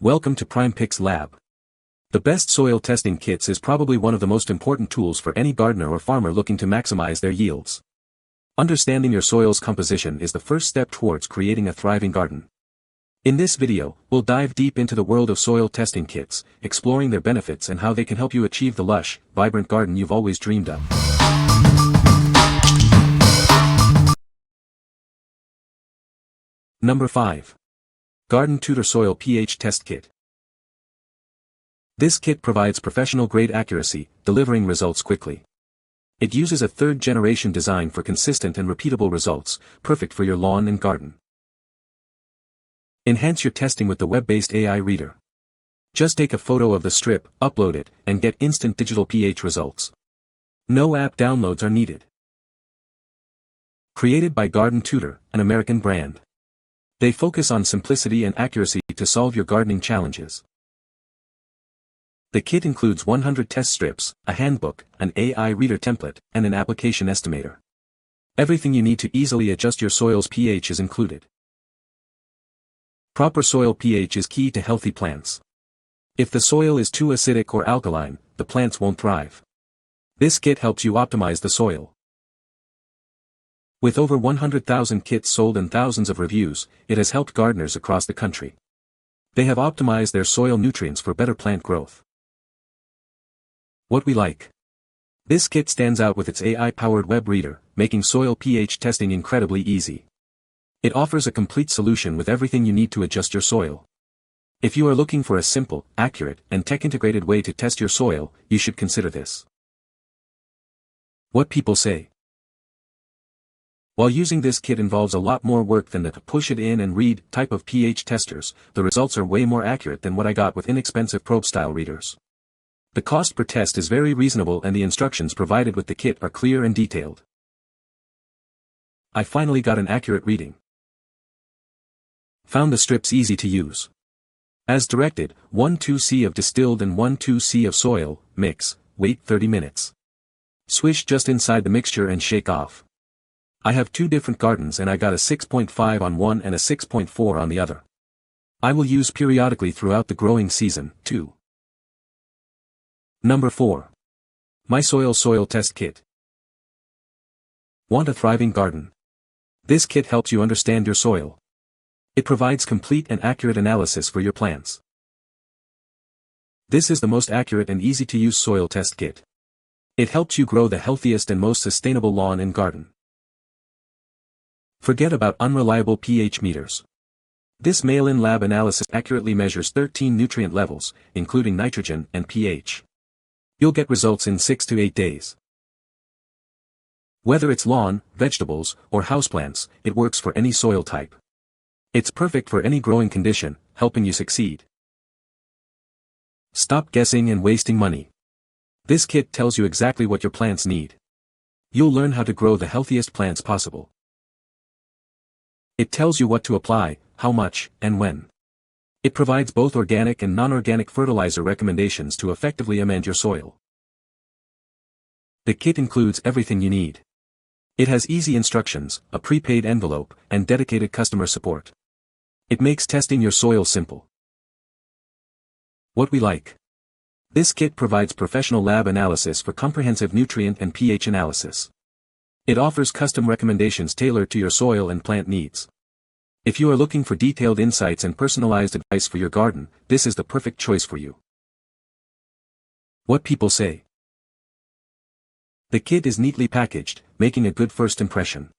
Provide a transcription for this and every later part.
Welcome to PrimePicks Lab. The best soil testing kits is probably one of the most important tools for any gardener or farmer looking to maximize their yields. Understanding your soil's composition is the first step towards creating a thriving garden. In this video, we'll dive deep into the world of soil testing kits, exploring their benefits and how they can help you achieve the lush, vibrant garden you've always dreamed of. Number 5. Garden Tutor Soil pH Test Kit. This kit provides professional-grade accuracy, delivering results quickly. It uses a third-generation design for consistent and repeatable results, perfect for your lawn and garden. Enhance your testing with the web-based AI reader. Just take a photo of the strip, upload it, and get instant digital pH results. No app downloads are needed. Created by Garden Tutor, an American brand. They focus on simplicity and accuracy to solve your gardening challenges. The kit includes 100 test strips, a handbook, an AI reader template, and an application estimator. Everything you need to easily adjust your soil's pH is included. Proper soil pH is key to healthy plants. If the soil is too acidic or alkaline, the plants won't thrive. This kit helps you optimize the soil. With over 100,000 kits sold and thousands of reviews, it has helped gardeners across the country. They have optimized their soil nutrients for better plant growth. What we like. This kit stands out with its AI-powered web reader, making soil pH testing incredibly easy. It offers a complete solution with everything you need to adjust your soil. If you are looking for a simple, accurate, and tech-integrated way to test your soil, you should consider this. What people say. While using this kit involves a lot more work than the push it in and read type of pH testers, the results are way more accurate than what I got with inexpensive probe-style readers. The cost per test is very reasonable and the instructions provided with the kit are clear and detailed. I finally got an accurate reading. Found the strips easy to use. As directed, 1-2 of distilled and 1-2 of soil, mix, wait 30 minutes. Swish just inside the mixture and shake off. I have two different gardens and I got a 6.5 on one and a 6.4 on the other. I will use periodically throughout the growing season, too. Number 4. MySoil Soil Test Kit. Want a thriving garden? This kit helps you understand your soil. It provides complete and accurate analysis for your plants. This is the most accurate and easy-to-use soil test kit. It helps you grow the healthiest and most sustainable lawn and garden. Forget about unreliable pH meters. This mail-in lab analysis accurately measures 13 nutrient levels, including nitrogen and pH. You'll get results in 6 to 8 days. Whether it's lawn, vegetables, or houseplants, it works for any soil type. It's perfect for any growing condition, helping you succeed. Stop guessing and wasting money. This kit tells you exactly what your plants need. You'll learn how to grow the healthiest plants possible. It tells you what to apply, how much, and when. It provides both organic and non-organic fertilizer recommendations to effectively amend your soil. The kit includes everything you need. It has easy instructions, a prepaid envelope, and dedicated customer support. It makes testing your soil simple. What we like. This kit provides professional lab analysis for comprehensive nutrient and pH analysis. It offers custom recommendations tailored to your soil and plant needs. If you are looking for detailed insights and personalized advice for your garden, this is the perfect choice for you. What people say. The kit is neatly packaged, making a good first impression.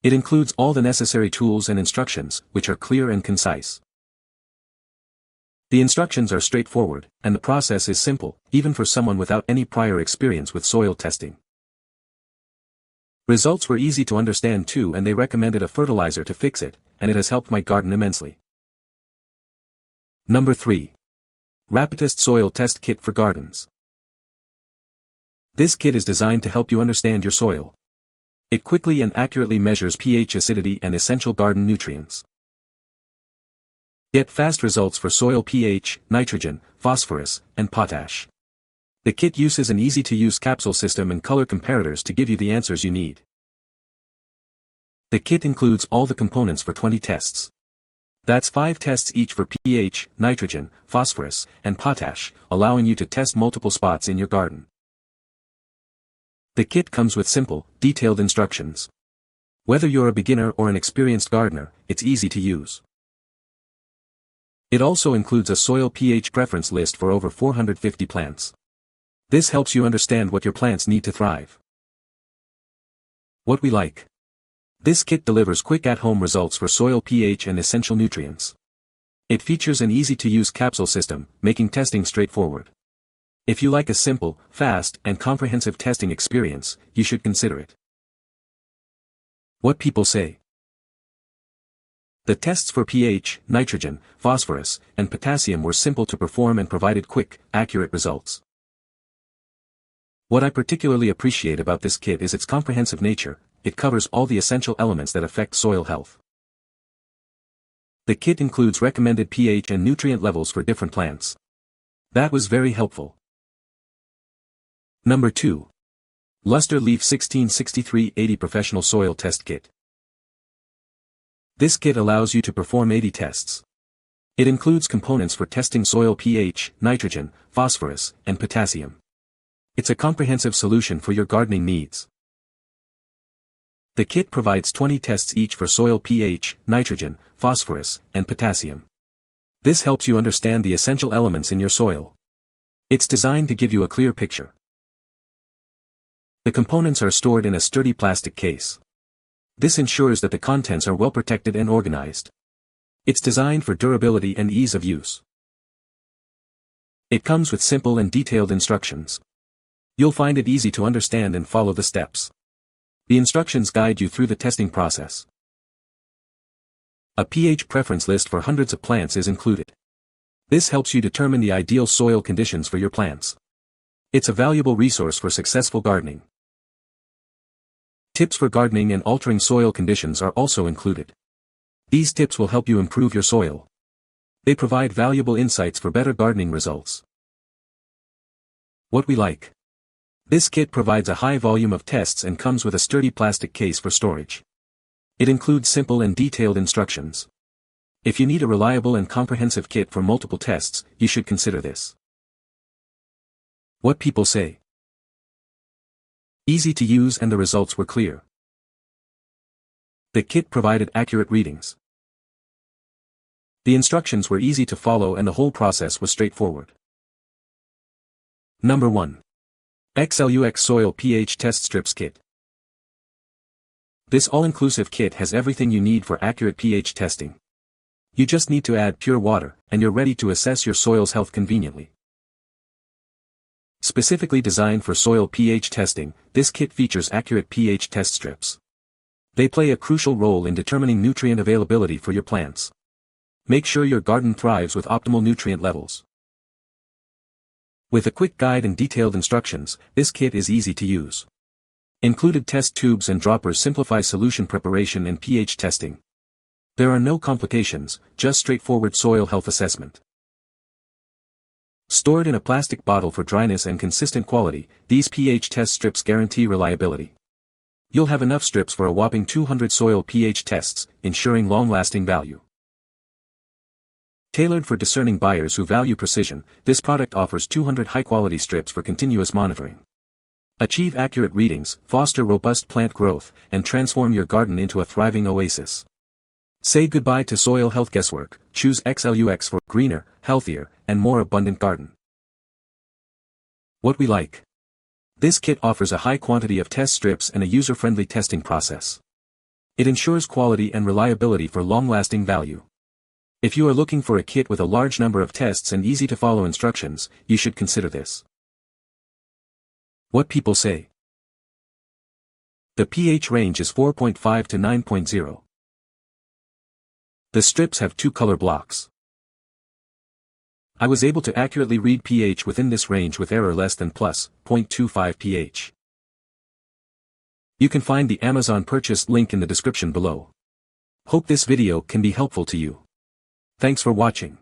It includes all the necessary tools and instructions, which are clear and concise. The instructions are straightforward, and the process is simple, even for someone without any prior experience with soil testing. Results were easy to understand too, and they recommended a fertilizer to fix it, and it has helped my garden immensely. Number 3. Rapitest Soil Test Kit for Gardens. This kit is designed to help you understand your soil. It quickly and accurately measures pH, acidity, and essential garden nutrients. Get fast results for soil pH, nitrogen, phosphorus, and potash. The kit uses an easy-to-use capsule system and color comparators to give you the answers you need. The kit includes all the components for 20 tests. That's 5 tests each for pH, nitrogen, phosphorus, and potash, allowing you to test multiple spots in your garden. The kit comes with simple, detailed instructions. Whether you're a beginner or an experienced gardener, it's easy to use. It also includes a soil pH preference list for over 450 plants. This helps you understand what your plants need to thrive. What we like. This kit delivers quick at-home results for soil pH and essential nutrients. It features an easy-to-use capsule system, making testing straightforward. If you like a simple, fast, and comprehensive testing experience, you should consider it. What people say. The tests for pH, nitrogen, phosphorus, and potassium were simple to perform and provided quick, accurate results. What I particularly appreciate about this kit is its comprehensive nature. It covers all the essential elements that affect soil health. The kit includes recommended pH and nutrient levels for different plants. That was very helpful. Number 2. Luster Leaf 1663-80 Professional Soil Test Kit. This kit allows you to perform 80 tests. It includes components for testing soil pH, nitrogen, phosphorus, and potassium. It's a comprehensive solution for your gardening needs. The kit provides 20 tests each for soil pH, nitrogen, phosphorus, and potassium. This helps you understand the essential elements in your soil. It's designed to give you a clear picture. The components are stored in a sturdy plastic case. This ensures that the contents are well protected and organized. It's designed for durability and ease of use. It comes with simple and detailed instructions. You'll find it easy to understand and follow the steps. The instructions guide you through the testing process. A pH preference list for hundreds of plants is included. This helps you determine the ideal soil conditions for your plants. It's a valuable resource for successful gardening. Tips for gardening and altering soil conditions are also included. These tips will help you improve your soil. They provide valuable insights for better gardening results. What we like. This kit provides a high volume of tests and comes with a sturdy plastic case for storage. It includes simple and detailed instructions. If you need a reliable and comprehensive kit for multiple tests, you should consider this. What people say. Easy to use and the results were clear. The kit provided accurate readings. The instructions were easy to follow and the whole process was straightforward. Number 1. XLUX Soil pH Test Strips Kit. This all-inclusive kit has everything you need for accurate pH testing. You just need to add pure water, and you're ready to assess your soil's health conveniently. Specifically designed for soil pH testing, this kit features accurate pH test strips. They play a crucial role in determining nutrient availability for your plants. Make sure your garden thrives with optimal nutrient levels. With a quick guide and detailed instructions, this kit is easy to use. Included test tubes and droppers simplify solution preparation and pH testing. There are no complications, just straightforward soil health assessment. Stored in a plastic bottle for dryness and consistent quality, these pH test strips guarantee reliability. You'll have enough strips for a whopping 200 soil pH tests, ensuring long-lasting value. Tailored for discerning buyers who value precision, this product offers 200 high-quality strips for continuous monitoring. Achieve accurate readings, foster robust plant growth, and transform your garden into a thriving oasis. Say goodbye to soil health guesswork, choose XLUX for a greener, healthier, and more abundant garden. What we like. This kit offers a high quantity of test strips and a user-friendly testing process. It ensures quality and reliability for long-lasting value. If you are looking for a kit with a large number of tests and easy-to-follow instructions, you should consider this. What people say. The pH range is 4.5 to 9.0. The strips have 2 color blocks. I was able to accurately read pH within this range with error less than plus 0.25 pH. You can find the Amazon purchase link in the description below. Hope this video can be helpful to you. Thanks for watching.